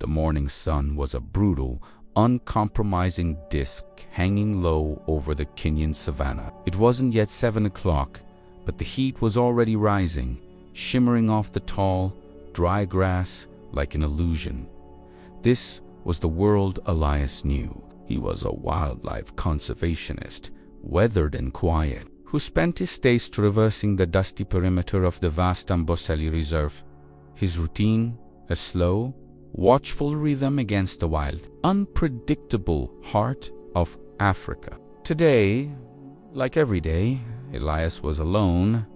The morning sun was a brutal, uncompromising disk hanging low over the Kenyan savannah. It wasn't yet 7 o'clock, but the heat was already rising, shimmering off the tall, dry grass like an illusion. This was the world Elias knew. He was a wildlife conservationist, weathered and quiet, who spent his days traversing the dusty perimeter of the vast Amboseli Reserve. His routine, a slow, watchful rhythm against the wild, unpredictable heart of Africa. Today, like every day, Elias was alone,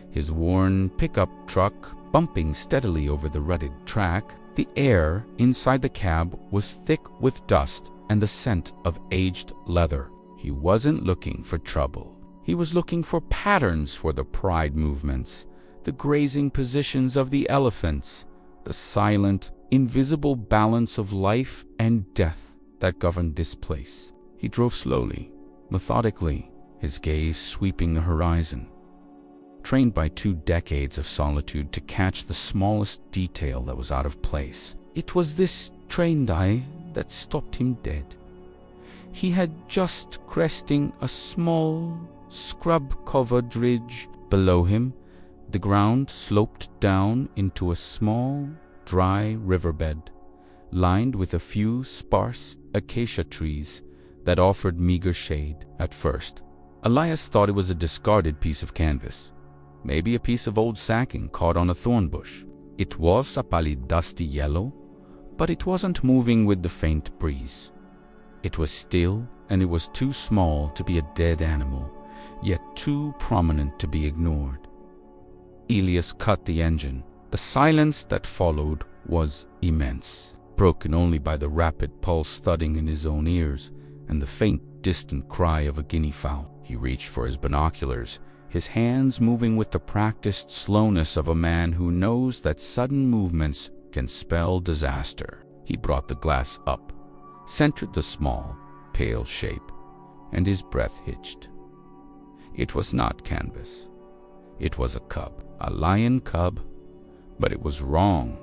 his worn pickup truck bumping steadily over the rutted track. The air inside the cab was thick with dust and the scent of aged leather. He wasn't looking for trouble. He was looking for patterns for the pride movements, the grazing positions of the elephants, the silent, invisible balance of life and death that governed this place. He drove slowly, methodically, his gaze sweeping the horizon, trained by 2 decades of solitude to catch the smallest detail that was out of place. It was this trained eye that stopped him dead. He had just cresting a small, scrub-covered ridge. Below him, the ground sloped down into a small, dry riverbed, lined with a few sparse acacia trees that offered meager shade. At first, Elias thought it was a discarded piece of canvas, maybe a piece of old sacking caught on a thorn bush. It was a pallid dusty yellow, but it wasn't moving with the faint breeze. It was still, and it was too small to be a dead animal, yet too prominent to be ignored. Elias cut the engine. The silence that followed was immense, broken only by the rapid pulse thudding in his own ears and the faint, distant cry of a guinea fowl. He reached for his binoculars, his hands moving with the practiced slowness of a man who knows that sudden movements can spell disaster. He brought the glass up, centered the small, pale shape, and his breath hitched. It was not canvas. It was a cub, a lion cub, but it was wrong,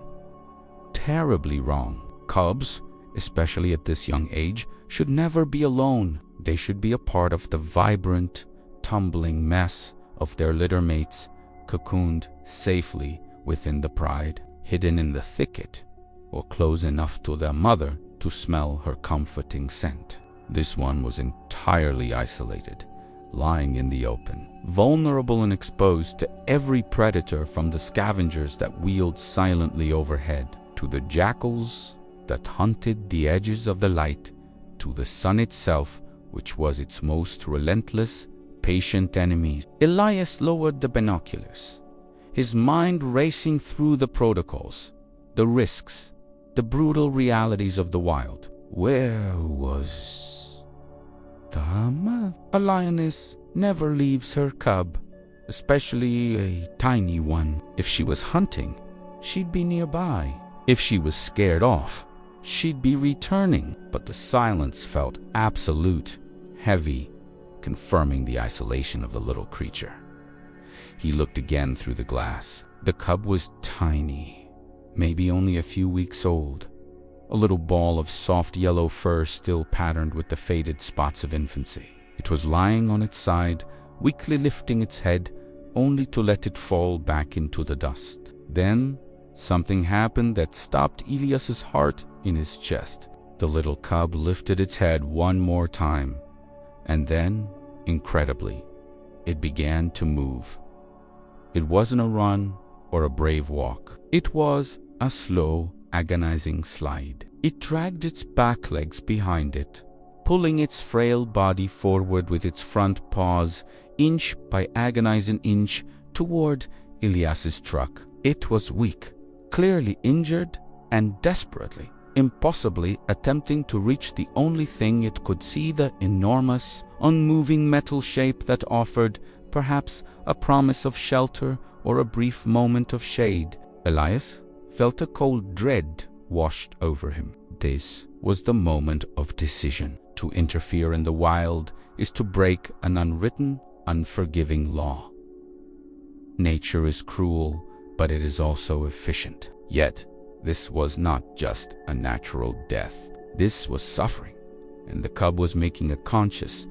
terribly wrong. Cubs, especially at this young age, should never be alone. They should be a part of the vibrant, tumbling mess of their litter mates, cocooned safely within the pride, hidden in the thicket, or close enough to their mother to smell her comforting scent. This one was entirely isolated, lying in the open, vulnerable and exposed to every predator, from the scavengers that wheeled silently overhead, to the jackals that hunted the edges of the light, to the sun itself, which was its most relentless, patient enemy. Elias lowered the binoculars, his mind racing through the protocols, the risks, the brutal realities of the wild. Where was Tama? A lioness never leaves her cub, especially a tiny one. If she was hunting, she'd be nearby. If she was scared off, she'd be returning. But the silence felt absolute, heavy, confirming the isolation of the little creature. He looked again through the glass. The cub was tiny, maybe only a few weeks old, a little ball of soft yellow fur still patterned with the faded spots of infancy. It was lying on its side, weakly lifting its head, only to let it fall back into the dust. Then something happened that stopped Elias's heart in his chest. The little cub lifted its head one more time, and then, incredibly, it began to move. It wasn't a run or a brave walk. It was a slow, agonizing slide. It dragged its back legs behind it, pulling its frail body forward with its front paws, inch by agonizing inch, toward Elias's truck. It was weak, clearly injured, and desperately, impossibly attempting to reach the only thing it could see, the enormous, unmoving metal shape that offered, perhaps, a promise of shelter or a brief moment of shade. Elias felt a cold dread washed over him. This was the moment of decision. To interfere in the wild is to break an unwritten, unforgiving law. Nature is cruel, but it is also efficient. Yet, This was not just a natural death. This was suffering, and the cub was making a conscious,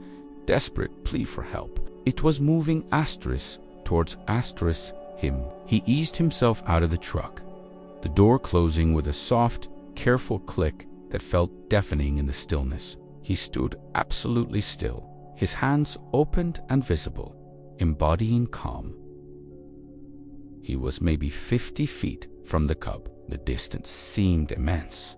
desperate plea for help. It was moving towards him. He eased himself out of the truck, the door closing with a soft, careful click that felt deafening in the stillness. He stood absolutely still, his hands opened and visible, embodying calm. He was maybe 50 feet from the cub. The distance seemed immense.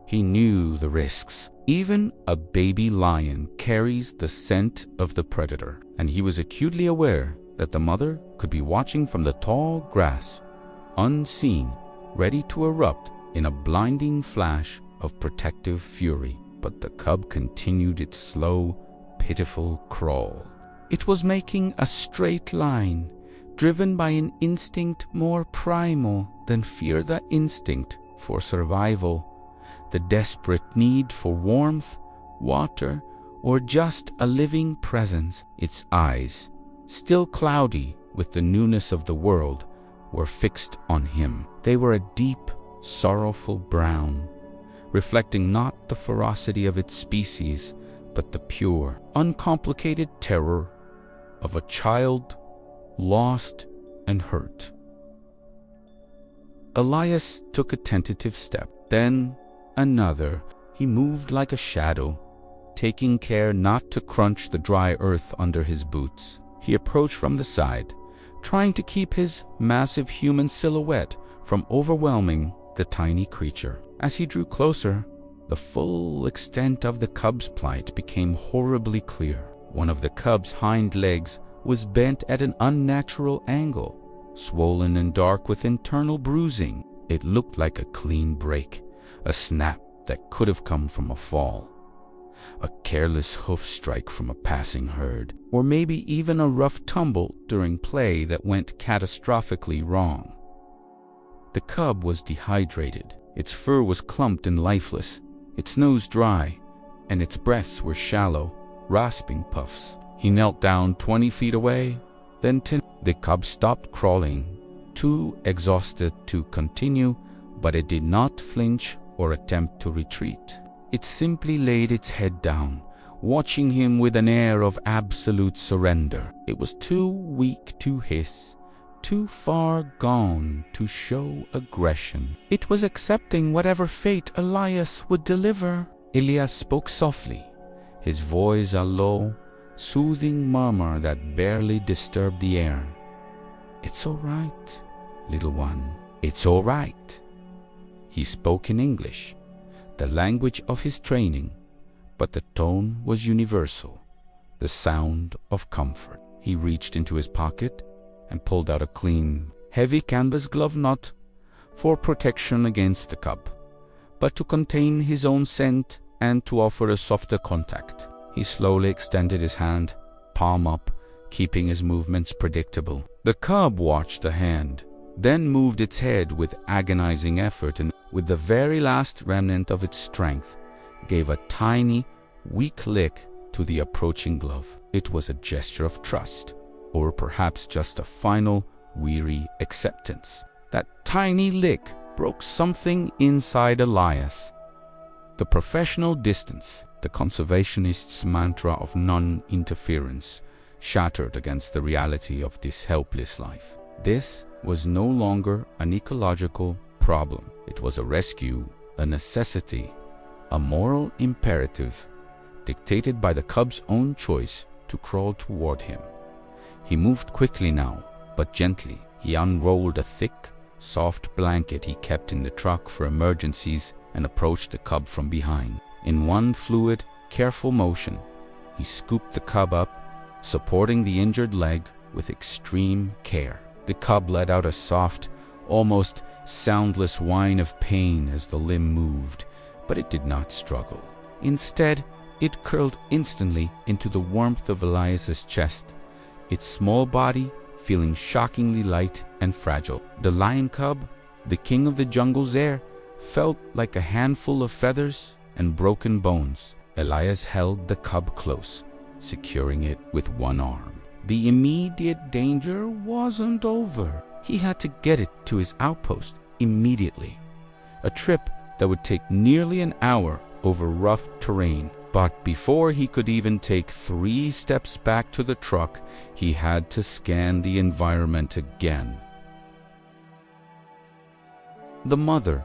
He knew the risks. Even a baby lion carries the scent of the predator, and he was acutely aware that the mother could be watching from the tall grass, unseen, ready to erupt in a blinding flash of protective fury. But the cub continued its slow, pitiful crawl. It was making a straight line, driven by an instinct more primal than fear, the instinct for survival, the desperate need for warmth, water, or just a living presence. Its eyes, still cloudy with the newness of the world, were fixed on him. They were a deep, sorrowful brown, reflecting not the ferocity of its species, but the pure, uncomplicated terror of a child lost and hurt. Elias took a tentative step, then another. He moved like a shadow, taking care not to crunch the dry earth under his boots. He approached from the side, trying to keep his massive human silhouette from overwhelming the tiny creature. As he drew closer, the full extent of the cub's plight became horribly clear. One of the cub's hind legs was bent at an unnatural angle, swollen and dark with internal bruising. It looked like a clean break, a snap that could have come from a fall, a careless hoof strike from a passing herd, or maybe even a rough tumble during play that went catastrophically wrong. The cub was dehydrated. Its fur was clumped and lifeless, its nose dry, and its breaths were shallow, rasping puffs. He knelt down 20 feet away, then 10. The cub stopped crawling, too exhausted to continue, but it did not flinch or attempt to retreat. It simply laid its head down, watching him with an air of absolute surrender. It was too weak to hiss, too far gone to show aggression. It was accepting whatever fate Elias would deliver. Elias spoke softly, his voice a low, soothing murmur that barely disturbed the air. "It's all right, little one. It's all right." He spoke in English, the language of his training, but the tone was universal, the sound of comfort. He reached into his pocket and pulled out a clean, heavy canvas glove, not for protection against the cub, but to contain his own scent and to offer a softer contact. He slowly extended his hand, palm up, keeping his movements predictable. The cub watched the hand, then moved its head with agonizing effort, and with the very last remnant of its strength, gave a tiny, weak lick to the approaching glove. It was a gesture of trust, or perhaps just a final, weary acceptance. That tiny lick broke something inside Elias. The professional distance, the conservationist's mantra of non-interference, shattered against the reality of this helpless life. This was no longer an ecological problem. It was a rescue, a necessity, a moral imperative, dictated by the cub's own choice to crawl toward him. He moved quickly now, but gently. He unrolled a thick, soft blanket he kept in the truck for emergencies and approached the cub from behind. In one fluid, careful motion, he scooped the cub up, supporting the injured leg with extreme care. The cub let out a soft, almost soundless whine of pain as the limb moved, but it did not struggle. Instead, it curled instantly into the warmth of Elias's chest, its small body feeling shockingly light and fragile. The lion cub, the king of the jungle's air, felt like a handful of feathers and broken bones. Elias held the cub close, securing it with one arm. The immediate danger wasn't over. He had to get it to his outpost immediately. a trip that would take nearly an hour over rough terrain. But before he could even take 3 steps back to the truck, he had to scan the environment again. The mother.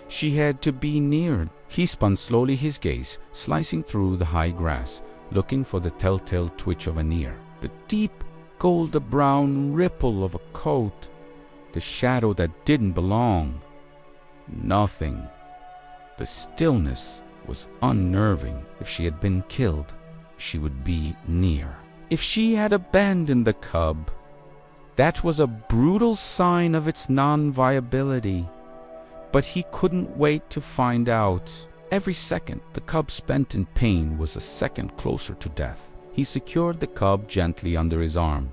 She had to be near. He spun slowly, his gaze slicing through the high grass, looking for the telltale twitch of an ear, the deep gold-brown ripple of a coat, the shadow that didn't belong. Nothing. The stillness was unnerving. If she had been killed, she would be near. If she had abandoned the cub, that was a brutal sign of its non-viability. But he couldn't wait to find out. Every second the cub spent in pain was a second closer to death. He secured the cub gently under his arm,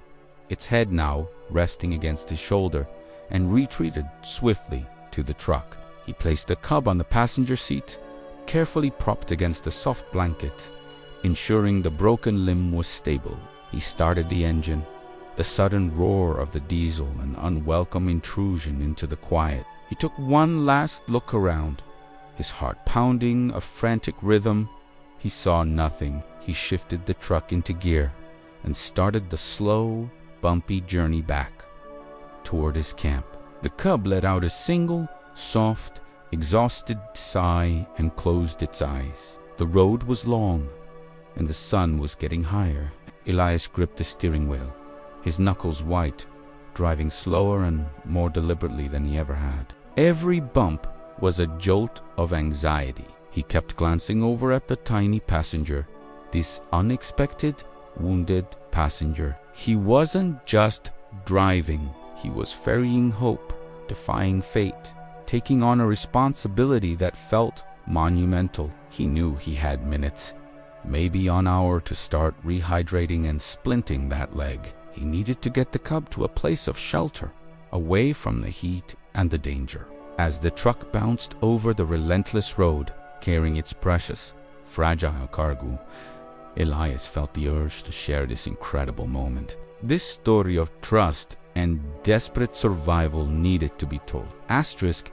its head now resting against his shoulder, and retreated swiftly to the truck. He placed the cub on the passenger seat, carefully propped against a soft blanket, ensuring the broken limb was stable. He started the engine, the sudden roar of the diesel an unwelcome intrusion into the quiet. He took one last look around, his heart pounding a frantic rhythm. He saw nothing. He shifted the truck into gear and started the slow, bumpy journey back toward his camp. The cub let out a single, soft, exhausted sigh and closed its eyes. The road was long, and the sun was getting higher. Elias gripped the steering wheel, his knuckles white, driving slower and more deliberately than he ever had. Every bump was a jolt of anxiety. He kept glancing over at the tiny passenger, this unexpected, wounded passenger. He wasn't just driving, he was ferrying hope, defying fate, taking on a responsibility that felt monumental. He knew he had minutes, maybe an hour, to start rehydrating and splinting that leg. He needed to get the cub to a place of shelter, away from the heat and the danger. As the truck bounced over the relentless road, carrying its precious, fragile cargo, Elias felt the urge to share this incredible moment. This story of trust and desperate survival needed to be told. Asterisk,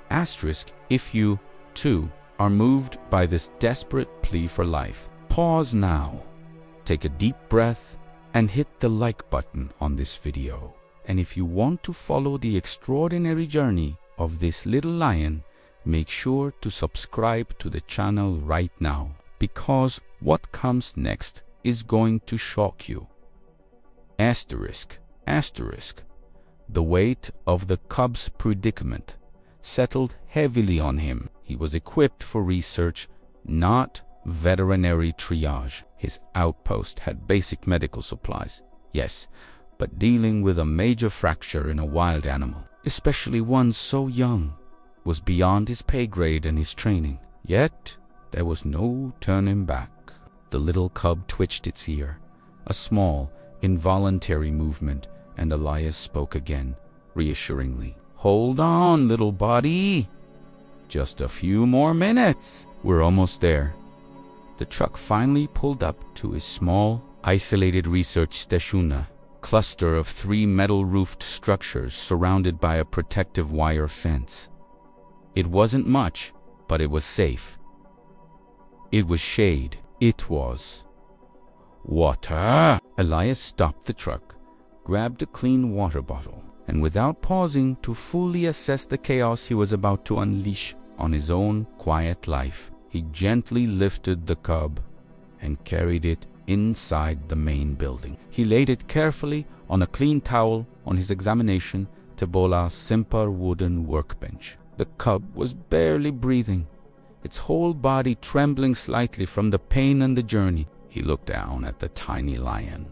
if you, too, are moved by this desperate plea for life, pause now, take a deep breath, and hit the like button on this video. And if you want to follow the extraordinary journey of this little lion, make sure to subscribe to the channel right now, because what comes next is going to shock you. Asterisk, the weight of the cub's predicament settled heavily on him. He was equipped for research, not veterinary triage. His outpost had basic medical supplies, yes, but dealing with a major fracture in a wild animal, especially one so young, was beyond his pay grade and his training. Yet there was no turning back. The little cub twitched its ear, a small, involuntary movement, and Elias spoke again, reassuringly. "Hold on, little buddy. Just a few more minutes. We're almost there." The truck finally pulled up to his small, isolated research station, cluster of 3 metal-roofed structures surrounded by a protective wire fence. It wasn't much, but it was safe. It was shade. It was water. Elias stopped the truck, grabbed a clean water bottle, and without pausing to fully assess the chaos he was about to unleash on his own quiet life, he gently lifted the cub and carried it inside the main building. He laid it carefully on a clean towel on his examination table, simple wooden workbench. The cub was barely breathing, its whole body trembling slightly from the pain and the journey. He looked down at the tiny lion,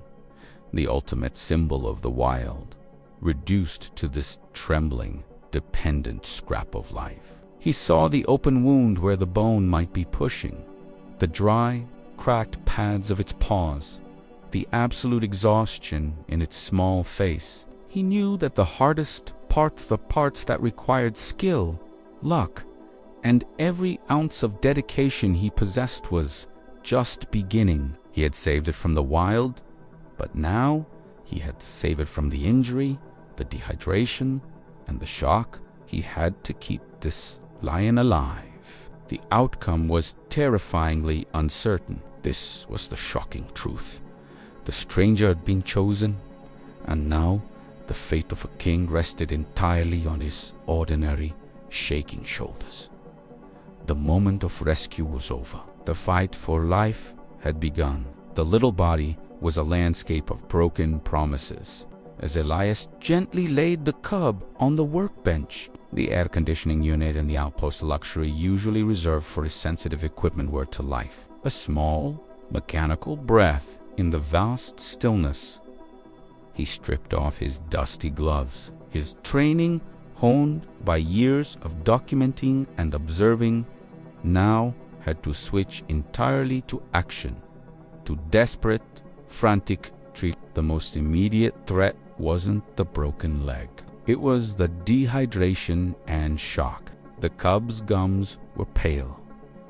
the ultimate symbol of the wild, reduced to this trembling, dependent scrap of life. He saw the open wound where the bone might be pushing, the dry, cracked pads of its paws, the absolute exhaustion in its small face. He knew that the hardest part, the parts that required skill, luck, and every ounce of dedication he possessed was just beginning. He had saved it from the wild, but now he had to save it from the injury, the dehydration, and the shock. He had to keep this lion alive. The outcome was terrifyingly uncertain. This was the shocking truth. The stranger had been chosen, and now the fate of a king rested entirely on his ordinary, shaking shoulders. The moment of rescue was over. The fight for life had begun. The little body was a landscape of broken promises. As Elias gently laid the cub on the workbench, the air conditioning unit in the outpost, luxury usually reserved for his sensitive equipment, were to life. A small, mechanical breath in the vast stillness. He stripped off his dusty gloves. His training, honed by years of documenting and observing, now had to switch entirely to action, to desperate, frantic treat. The most immediate threat wasn't the broken leg. It was the dehydration and shock. The cub's gums were pale,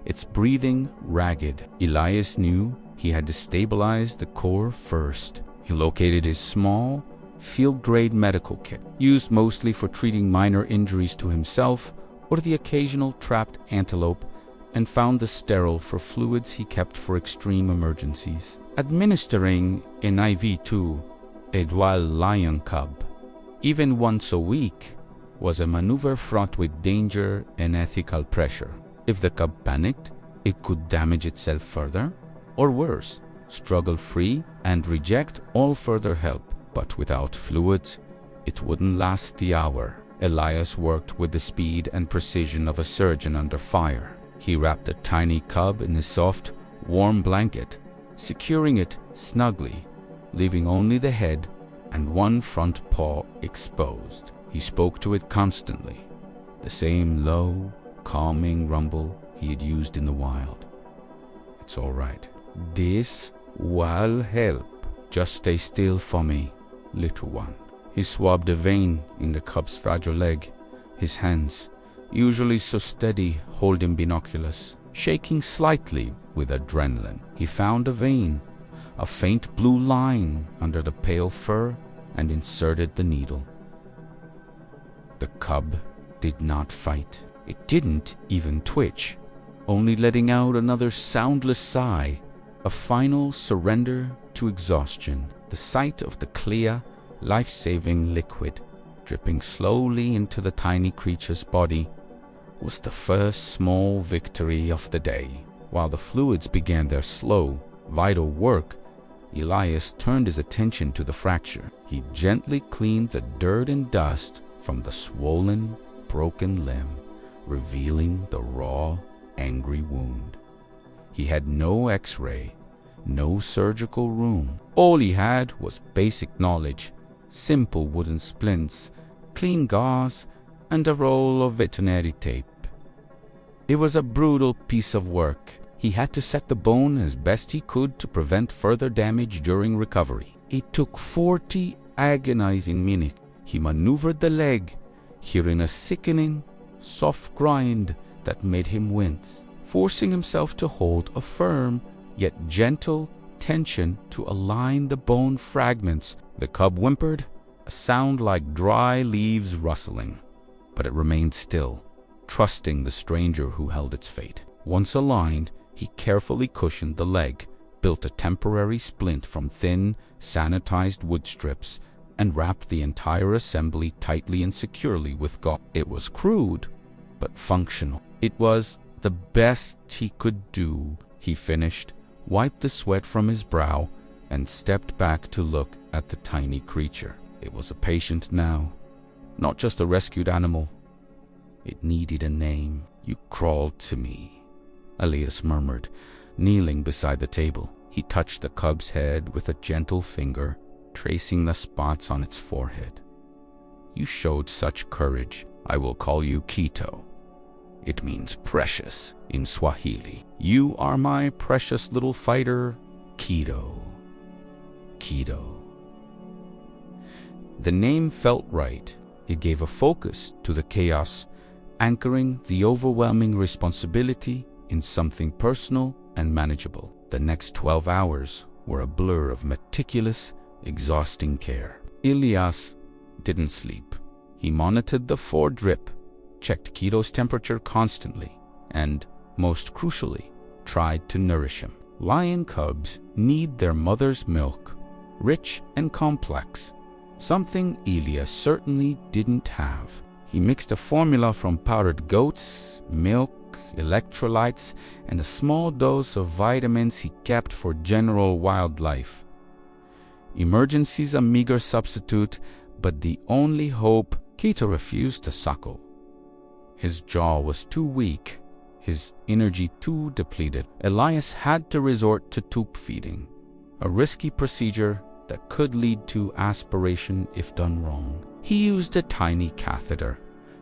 its breathing ragged. Elias knew he had to stabilize the core first. He located his small, field-grade medical kit, used mostly for treating minor injuries to himself or the occasional trapped antelope, and found the sterile for fluids he kept for extreme emergencies. Administering an IV to a wild lion cub, even once a week, was a maneuver fraught with danger and ethical pressure. If the cub panicked, it could damage itself further, or worse, struggle free and reject all further help. But without fluids, it wouldn't last the hour. Elias worked with the speed and precision of a surgeon under fire. He wrapped the tiny cub in a soft, warm blanket, securing it snugly, leaving only the head and one front paw exposed. He spoke to it constantly, the same low, calming rumble he had used in the wild. "It's all right. This will help. Just stay still for me, little one." He swabbed a vein in the cub's fragile leg, his hands, usually so steady, holding binoculars, shaking slightly with adrenaline. He found a vein, a faint blue line under the pale fur, and inserted the needle. The cub did not fight. It didn't even twitch, only letting out another soundless sigh, a final surrender to exhaustion. The sight of the clear, life-saving liquid dripping slowly into the tiny creature's body was the first small victory of the day. While the fluids began their slow, vital work, Elias turned his attention to the fracture. He gently cleaned the dirt and dust from the swollen, broken limb, revealing the raw, angry wound. He had no X-ray, no surgical room. All he had was basic knowledge, simple wooden splints, clean gauze, and a roll of veterinary tape. It was a brutal piece of work. He had to set the bone as best he could to prevent further damage during recovery. It took 40 agonizing minutes. He maneuvered the leg, hearing a sickening, soft grind that made him wince, forcing himself to hold a firm yet gentle tension to align the bone fragments. The cub whimpered, a sound like dry leaves rustling, but it remained still, trusting the stranger who held its fate. Once aligned, he carefully cushioned the leg, built a temporary splint from thin, sanitized wood strips, and wrapped the entire assembly tightly and securely with gauze. It was crude, but functional. It was the best he could do. He finished, wiped the sweat from his brow, and stepped back to look at the tiny creature. It was a patient now, not just a rescued animal. It needed a name. "You crawled to me," Elias murmured, kneeling beside the table. He touched the cub's head with a gentle finger, tracing the spots on its forehead. "You showed such courage. I will call you Quito. It means precious in Swahili. You are my precious little fighter, Quito. Quito." The name felt right. It gave a focus to the chaos, anchoring the overwhelming responsibility in something personal and manageable. The next 12 hours were a blur of meticulous, exhausting care. Elias didn't sleep. He monitored the fore drip, checked Quito's temperature constantly and, most crucially, tried to nourish him. Lion cubs need their mother's milk, rich and complex, something Elias certainly didn't have. He mixed a formula from powdered goat's milk, electrolytes, and a small dose of vitamins he kept for general wildlife. Emergency's a meager substitute, but the only hope. Quito refused to suckle. His jaw was too weak, his energy too depleted. Elias had to resort to tube feeding, a risky procedure that could lead to aspiration if done wrong. He used a tiny catheter,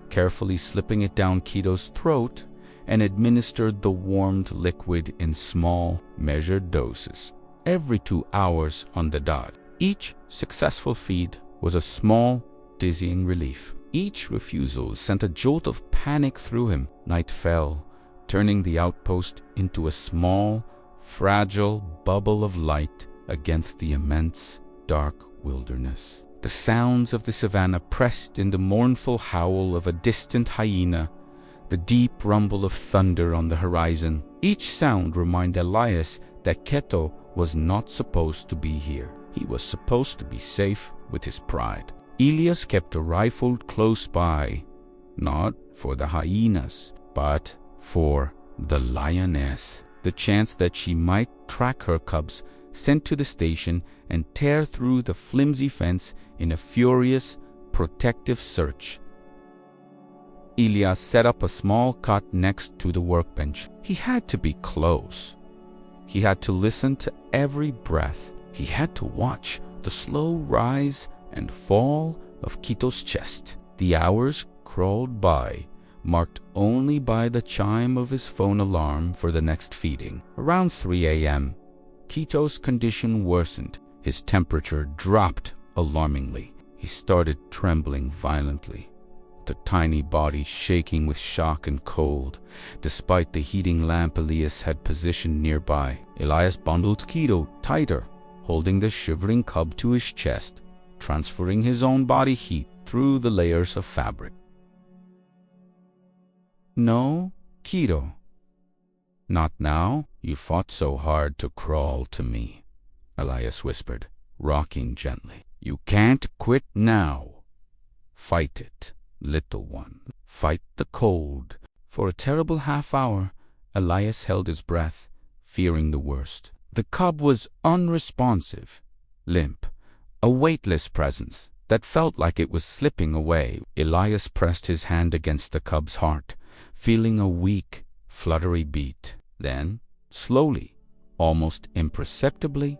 carefully slipping it down Quito's throat, and administered the warmed liquid in small, measured doses, every 2 hours on the dot. Each successful feed was a small, dizzying relief. Each refusal sent a jolt of panic through him. Night fell, turning the outpost into a small, fragile bubble of light against the immense, dark wilderness. The sounds of the savannah pressed in the mournful howl of a distant hyena, the deep rumble of thunder on the horizon. Each sound reminded Elias that Quito was not supposed to be here. He was supposed to be safe with his pride. Elias kept a rifle close by, not for the hyenas, but for the lioness. The chance that she might track her cubs sent to the station and tear through the flimsy fence in a furious, protective search. Elias set up a small cot next to the workbench. He had to be close. He had to listen to every breath. He had to watch the slow rise and fall of Quito's chest. The hours crawled by, marked only by the chime of his phone alarm for the next feeding. Around 3 a.m., Quito's condition worsened. His temperature dropped alarmingly. He started trembling violently, the tiny body shaking with shock and cold. Despite the heating lamp Elias had positioned nearby, Elias bundled Quito tighter, holding the shivering cub to his chest, transferring his own body heat through the layers of fabric. "No, Quito. Not now. You fought so hard to crawl to me," Elias whispered, rocking gently. "You can't quit now. Fight it, little one. Fight the cold." For a terrible half-hour, Elias held his breath, fearing the worst. The cub was unresponsive, limp, a weightless presence that felt like it was slipping away. Elias pressed his hand against the cub's heart, feeling a weak, fluttery beat. Then, slowly, almost imperceptibly,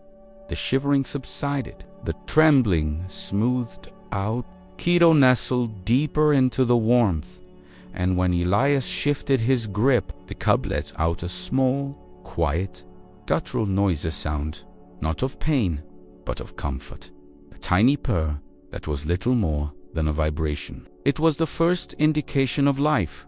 the shivering subsided. The trembling smoothed out. Quito nestled deeper into the warmth, and when Elias shifted his grip, the cub let out a small, quiet, guttural noisy sound, not of pain, but of comfort. A tiny purr that was little more than a vibration. It was the first indication of life,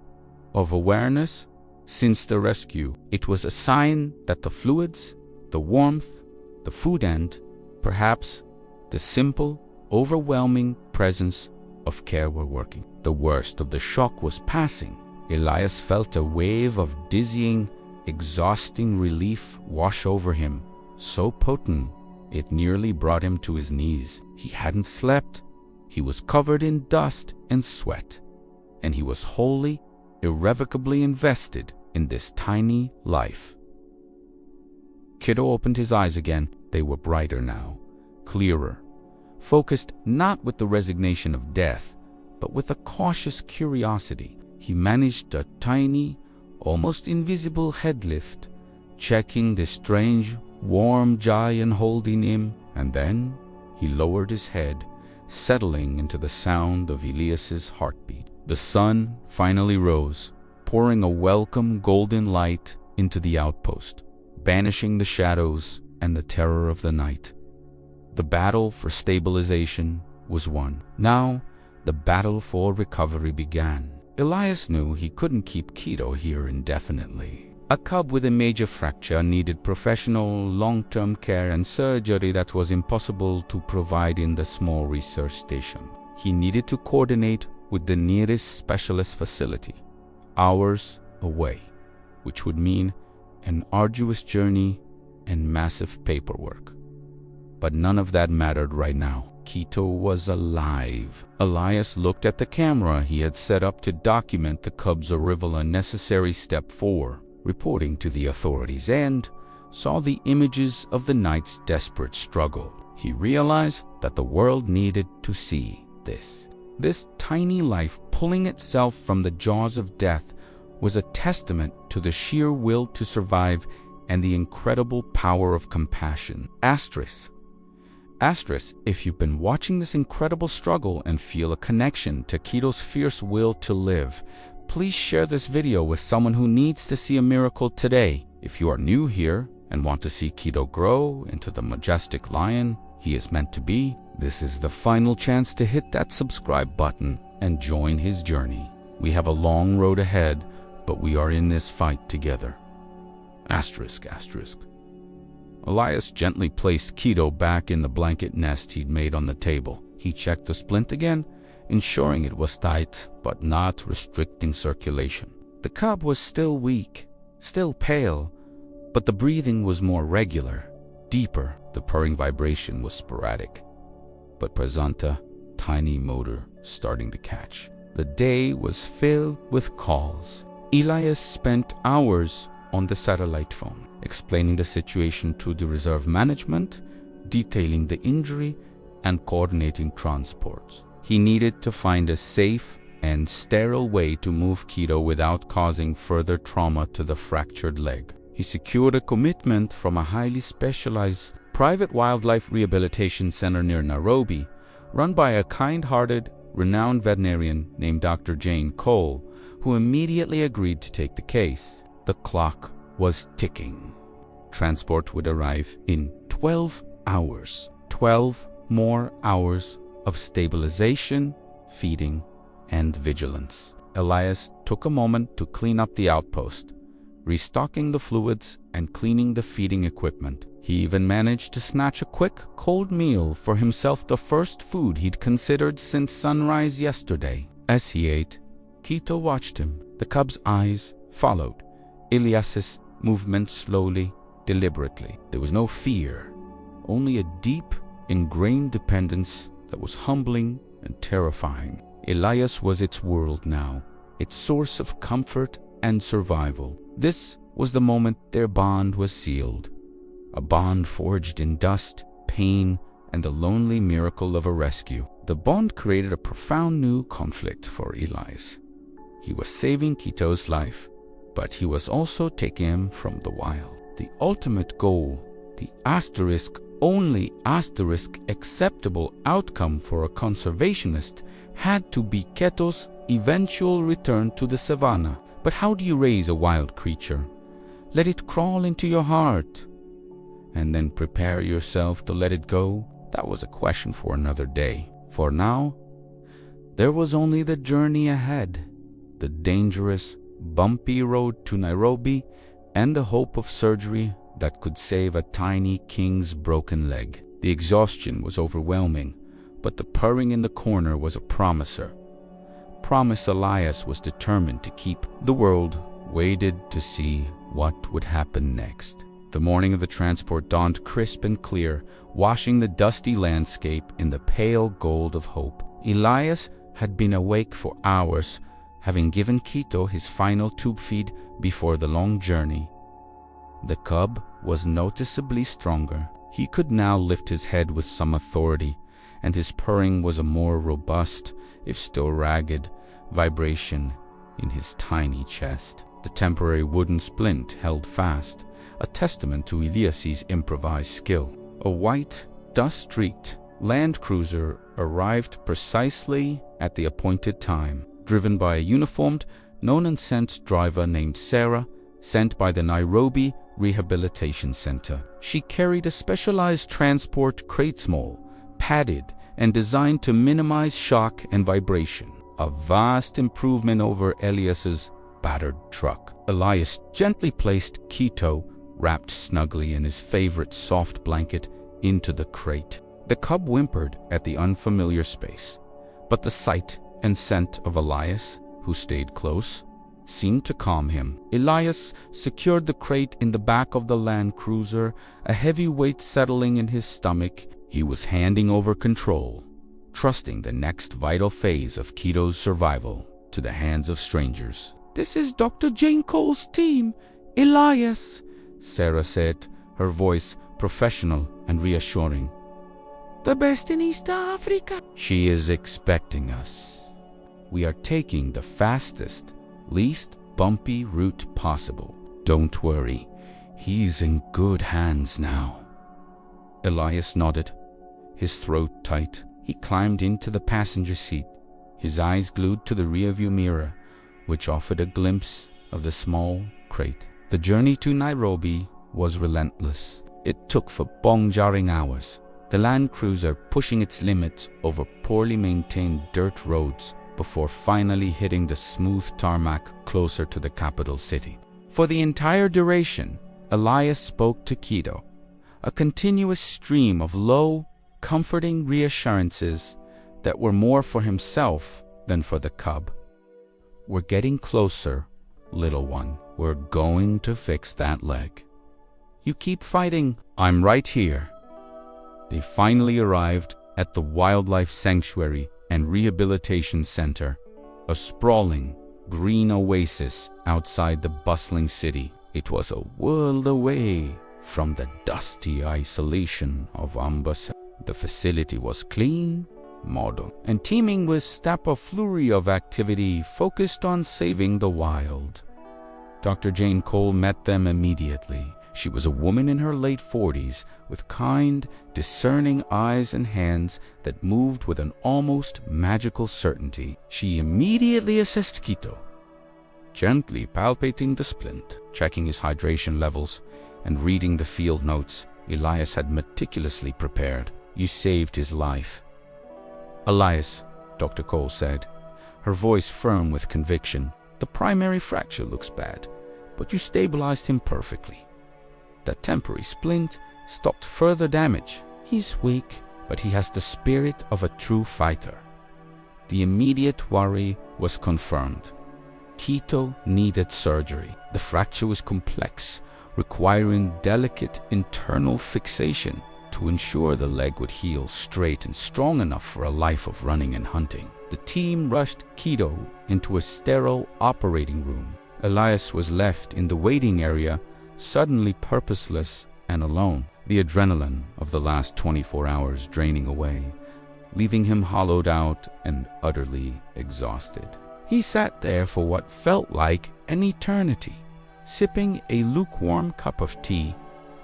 of awareness since the rescue. It was a sign that the fluids, the warmth, the food, and perhaps the simple, overwhelming presence of care were working. The worst of the shock was passing. Elias felt a wave of dizzying, exhausting relief wash over him, so potent it nearly brought him to his knees. He hadn't slept. He was covered in dust and sweat, and he was wholly, irrevocably invested in this tiny life. Quito opened his eyes again. They were brighter now, clearer, focused not with the resignation of death, but with a cautious curiosity. He managed a tiny, almost invisible head lift, checking the strange, warm giant holding him, and then he lowered his head, settling into the sound of Elias's heartbeat. The sun finally rose, pouring a welcome golden light into the outpost, banishing the shadows and the terror of the night. The battle for stabilization was won. Now, the battle for recovery began. Elias knew he couldn't keep Quito here indefinitely. A cub with a major fracture needed professional, long-term care and surgery that was impossible to provide in the small research station. He needed to coordinate with the nearest specialist facility, hours away, which would mean an arduous journey and massive paperwork. But none of that mattered right now. Quito was alive. Elias looked at the camera he had set up to document the Cub's arrival, a necessary step 4, reporting to the authorities, and saw the images of the knight's desperate struggle. He realized that the world needed to see this. This tiny life pulling itself from the jaws of death was a testament to the sheer will to survive and the incredible power of compassion. Asterisk, if you've been watching this incredible struggle and feel a connection to Quito's fierce will to live, please share this video with someone who needs to see a miracle today. If you are new here and want to see Quito grow into the majestic lion he is meant to be, this is the final chance to hit that subscribe button and join his journey. We have a long road ahead, but we are in this fight together. Asterisk. Elias gently placed Quito back in the blanket nest he'd made on the table. He checked the splint again, ensuring it was tight but not restricting circulation. The cub was still weak, still pale, but the breathing was more regular, deeper. The purring vibration was sporadic, but present, tiny motor starting to catch. The day was filled with calls. Elias spent hours on the satellite phone, explaining the situation to the reserve management, detailing the injury, and coordinating transports. He needed to find a safe and sterile way to move Quito without causing further trauma to the fractured leg. He secured a commitment from a highly specialized private wildlife rehabilitation center near Nairobi, run by a kind-hearted, renowned veterinarian named Dr. Jane Cole, who immediately agreed to take the case. The clock was ticking. Transport would arrive in 12 hours. 12 more hours of stabilization, feeding, and vigilance. Elias took a moment to clean up the outpost, restocking the fluids and cleaning the feeding equipment. He even managed to snatch a quick, cold meal for himself, the first food he'd considered since sunrise yesterday. As he ate, Quito watched him. The cub's eyes followed Elias's movement slowly, deliberately. There was no fear, only a deep, ingrained dependence that was humbling and terrifying. Elias was its world now, its source of comfort and survival. This was the moment their bond was sealed, a bond forged in dust, pain, and the lonely miracle of a rescue. The bond created a profound new conflict for Elias. He was saving Quito's life, but he was also taking him from the wild. The ultimate goal, the only acceptable outcome for a conservationist, had to be Quito's eventual return to the savannah. But how do you raise a wild creature? Let it crawl into your heart, and then prepare yourself to let it go? That was a question for another day. For now, there was only the journey ahead, the dangerous, bumpy road to Nairobi, and the hope of surgery that could save a tiny king's broken leg. The exhaustion was overwhelming, but the purring in the corner was a promiser. Promise Elias was determined to keep. The world waited to see what would happen next. The morning of the transport dawned crisp and clear, washing the dusty landscape in the pale gold of hope. Elias had been awake for hours, having given Quito his final tube feed before the long journey. The cub was noticeably stronger. He could now lift his head with some authority, and his purring was a more robust, if still ragged, vibration in his tiny chest. The temporary wooden splint held fast, a testament to Elias's improvised skill. A white, dust-streaked Land Cruiser arrived precisely at the appointed time, driven by a uniformed, no-nonsense driver named Sarah, sent by the Nairobi Rehabilitation Center. She carried a specialized transport Kratesmol, padded and designed to minimize shock and vibration, a vast improvement over Elias's battered truck. Elias gently placed Quito, wrapped snugly in his favorite soft blanket, into the crate. The cub whimpered at the unfamiliar space, but the sight and scent of Elias, who stayed close, seemed to calm him. Elias secured the crate in the back of the Land Cruiser, a heavy weight settling in his stomach. He was handing over control, trusting the next vital phase of Quito's survival to the hands of strangers. "This is Dr. Jane Cole's team, Elias," Sarah said, her voice professional and reassuring. "The best in East Africa." "She is expecting us. We are taking the fastest, least bumpy route possible. Don't worry, he's in good hands now." Elias nodded, his throat tight. He climbed into the passenger seat, his eyes glued to the rearview mirror, which offered a glimpse of the small crate. The journey to Nairobi was relentless. It took jarring hours, the Land Cruiser pushing its limits over poorly maintained dirt roads before finally hitting the smooth tarmac closer to the capital city. For the entire duration, Elias spoke to Quito, a continuous stream of low, comforting reassurances that were more for himself than for the cub. "We're getting closer, little one. We're going to fix that leg. You keep fighting. I'm right here." They finally arrived at the Wildlife Sanctuary and Rehabilitation Center, a sprawling, green oasis outside the bustling city. It was a world away from the dusty isolation of Ambassa. The facility was clean, modern, and teeming with a flurry of activity focused on saving the wild. Dr. Jane Cole met them immediately. She was a woman in her late 40s with kind, discerning eyes and hands that moved with an almost magical certainty. She immediately assessed Quito, gently palpating the splint, checking his hydration levels, and reading the field notes Elias had meticulously prepared. "You saved his life." "Elias," Dr. Cole said, her voice firm with conviction, "the primary fracture looks bad, but you stabilized him perfectly. That temporary splint stopped further damage. He's weak, but he has the spirit of a true fighter." The immediate worry was confirmed. Quito needed surgery. The fracture was complex, requiring delicate internal fixation to ensure the leg would heal straight and strong enough for a life of running and hunting. The team rushed Quito into a sterile operating room. Elias was left in the waiting area, suddenly purposeless and alone, the adrenaline of the last 24 hours draining away, leaving him hollowed out and utterly exhausted. He sat there for what felt like an eternity, sipping a lukewarm cup of tea,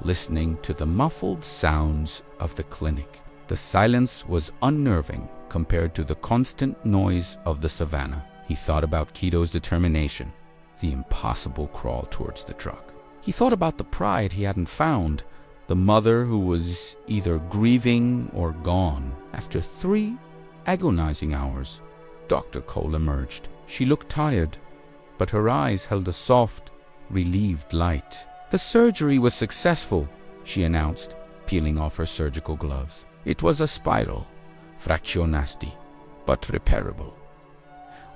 listening to the muffled sounds of the clinic. The silence was unnerving compared to the constant noise of the savannah. He thought about Quito's determination, the impossible crawl towards the truck. He thought about the pride he hadn't found, the mother who was either grieving or gone. After 3 agonizing hours, Dr. Cole emerged. She looked tired, but her eyes held a soft, relieved light. "The surgery was successful," she announced, peeling off her surgical gloves. "It was a spiral, fracture nasty, but repairable.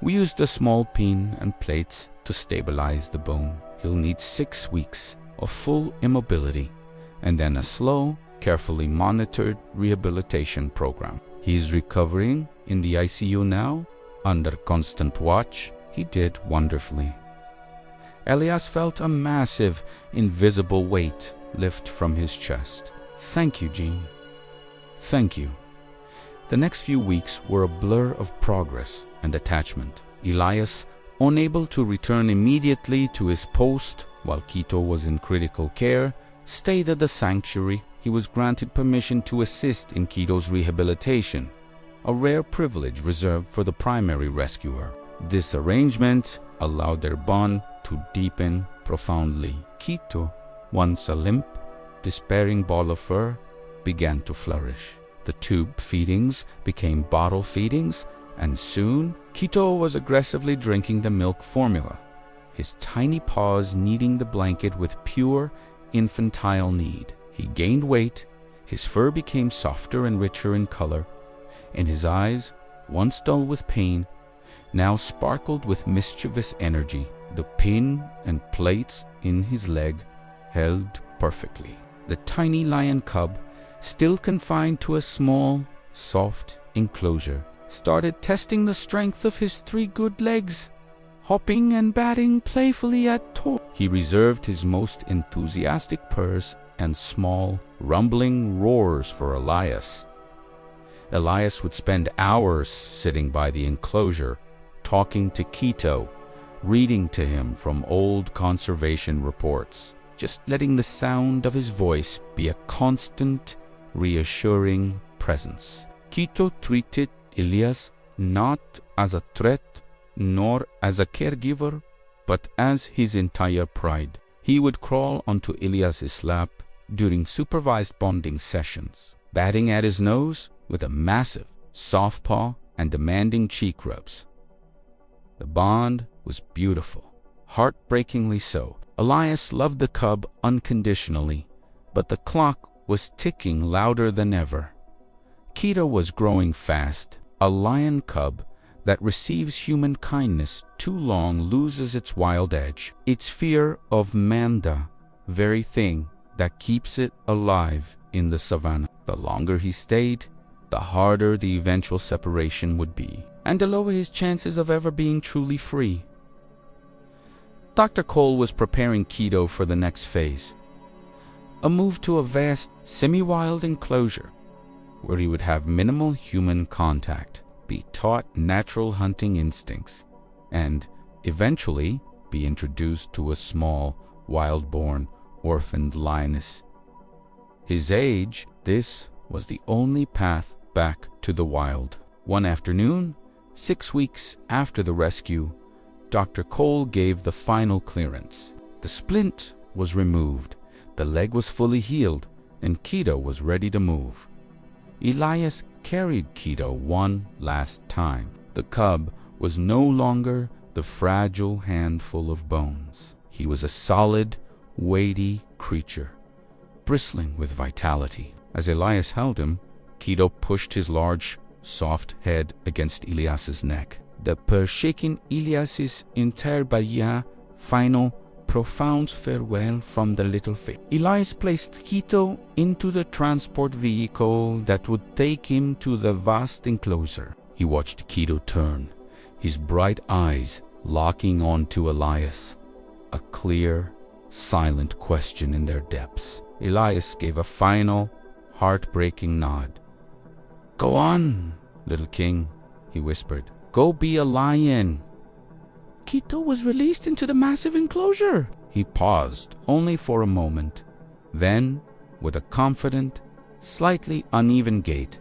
We used a small pin and plates to stabilize the bone. He'll need 6 weeks of full immobility and then a slow, carefully monitored rehabilitation program. He's recovering in the ICU now, under constant watch." He did wonderfully. Elias felt a massive, invisible weight lift from his chest. "Thank you, Jean. Thank you." The next few weeks were a blur of progress and attachment. Elias, unable to return immediately to his post while Quito was in critical care, stayed at the sanctuary. He was granted permission to assist in Quito's rehabilitation, a rare privilege reserved for the primary rescuer. This arrangement allowed their bond to deepen profoundly. Quito, once a limp, despairing ball of fur, began to flourish. The tube feedings became bottle feedings, and soon Quito was aggressively drinking the milk formula, his tiny paws kneading the blanket with pure infantile need. He gained weight, his fur became softer and richer in color, and his eyes, once dull with pain, now sparkled with mischievous energy. The pin and plates in his leg held perfectly. The tiny lion cub, still confined to a small, soft enclosure, started testing the strength of his 3 good legs, hopping and batting playfully at toy. He reserved his most enthusiastic purrs and small, rumbling roars for Elias. Elias would spend hours sitting by the enclosure, talking to Quito, reading to him from old conservation reports, just letting the sound of his voice be a constant, reassuring presence. Quito treated Elias not as a threat nor as a caregiver, but as his entire pride. He would crawl onto Elias's lap during supervised bonding sessions, batting at his nose with a massive soft paw and demanding cheek rubs. The bond was beautiful, heartbreakingly so. Elias loved the cub unconditionally, but the clock was ticking louder than ever. Quito was growing fast. A lion cub that receives human kindness too long loses its wild edge, its fear of Manda, very thing that keeps it alive in the savannah. The longer he stayed, the harder the eventual separation would be, and the lower his chances of ever being truly free. Dr. Cole was preparing Quito for the next phase, a move to a vast, semi-wild enclosure where he would have minimal human contact, be taught natural hunting instincts, and eventually be introduced to a small, wild-born, orphaned lioness. His age, this was the only path back to the wild. One afternoon, 6 weeks after the rescue, Dr. Cole gave the final clearance. The splint was removed, the leg was fully healed, and Quito was ready to move. Elias carried Quito one last time. The cub was no longer the fragile handful of bones. He was a solid, weighty creature, bristling with vitality. As Elias held him, Quito pushed his large, soft head against Elias's neck. The shaking Elias's interbalia final profound farewell from the little face. Elias placed Quito into the transport vehicle that would take him to the vast enclosure. He watched Quito turn, his bright eyes locking onto Elias, a clear, silent question in their depths. Elias gave a final, heartbreaking nod. "Go on, little king," he whispered. "Go be a lion." Quito was released into the massive enclosure. He paused only for a moment. Then, with a confident, slightly uneven gait,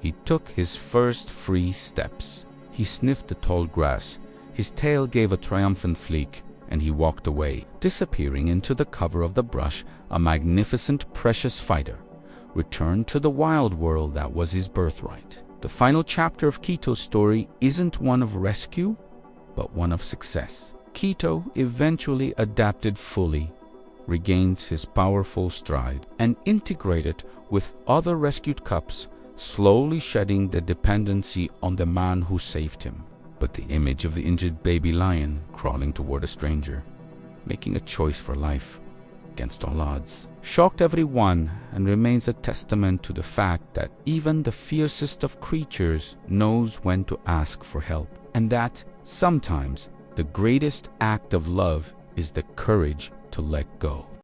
he took his first free steps. He sniffed the tall grass. His tail gave a triumphant flick, and he walked away, disappearing into the cover of the brush, a magnificent, precious fighter, returned to the wild world that was his birthright. The final chapter of Quito's story isn't one of rescue, but one of success. Quito eventually adapted fully, regained his powerful stride, and integrated with other rescued cubs, slowly shedding the dependency on the man who saved him. But the image of the injured baby lion crawling toward a stranger, making a choice for life against all odds, shocked everyone and remains a testament to the fact that even the fiercest of creatures knows when to ask for help, and that sometimes the greatest act of love is the courage to let go.